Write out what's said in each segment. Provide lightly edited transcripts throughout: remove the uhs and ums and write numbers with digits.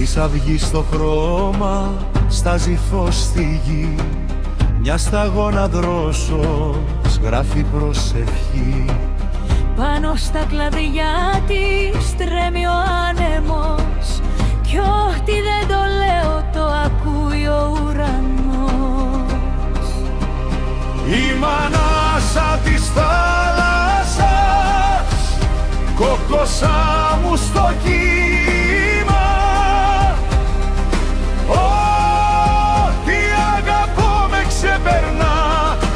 Της αυγής το χρώμα στάζει φως στη γη, μια σταγόνα δρόσος γράφει προσευχή. Πάνω στα κλαδιά της τρέμει ο άνεμος κι ό,τι δεν το λέω το ακούει ο ουρανός. Είμαι ανάσα της θάλασσας, κόκκωσά μου στο κύμα. Ό,τι αγαπώ με ξεπερνά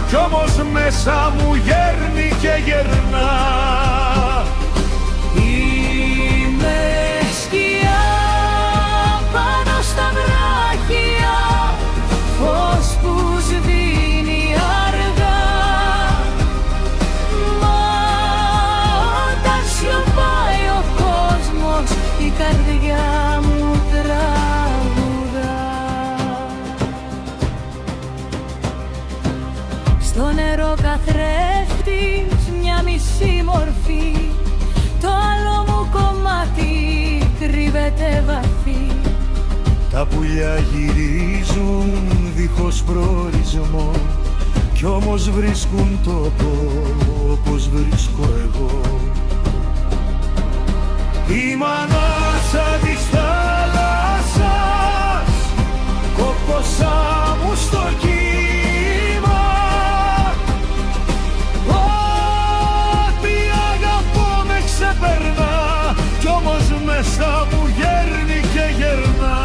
κι όμως μέσα μου γέρνει και γερνά. Είμαι σκιά πάνω στα βράχια, φως που σβήνει αργά. Μα όταν σιωπάει ο κόσμος η καρδιά μου τραγουδά. Στο νερό καθρέφτης μια μισή μορφή, το άλλο μου κομμάτι κρύβεται βαθύ. Τα πουλιά γυρίζουν δίχως προορισμό κι όμως βρίσκουν τόπο όπως βρίσκω εγώ. Είμαι ανάσα της θάλασσας, κόκκωσά μου στο κύμα. Ό,τι αγαπώ με ξεπερνά κι όμως μέσα μου γέρνει και γερνά.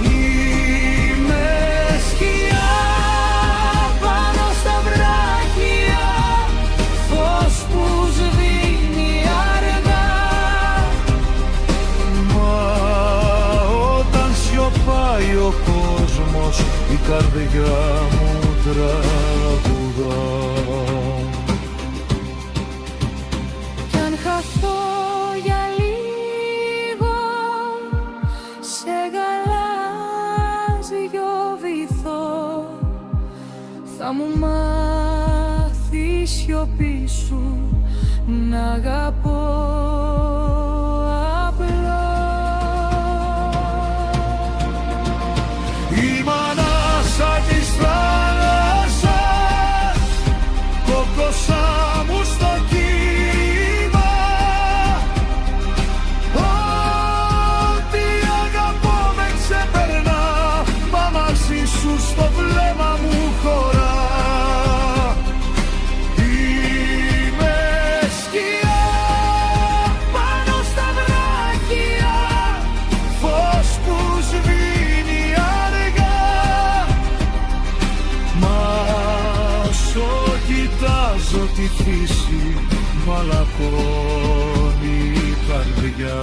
Είμαι Σκιά πάνω στα βράχια, φως που σβήνει αργά. Μα όταν σιωπάει ο κόσμος η καρδιά μου τραγουδά. Κι αν χαθώ για λίγο σε γαλάζιο βυθό, θα μου μάθει η σιωπή σου να αγαπώ απλώς. Είμαι ανάσα της θάλασσας, κόκκωσά μου στο κύμα. Ό,τι αγαπώ με ξεπερνά, μα μαζί σου στο βλέμμα μου χωρά. Είμαι σκιά πάνω στα βράχια, φως που σβήνει αργά. Μα όσο κοιτάζω τη φύση μαλακώνει η καρδιά.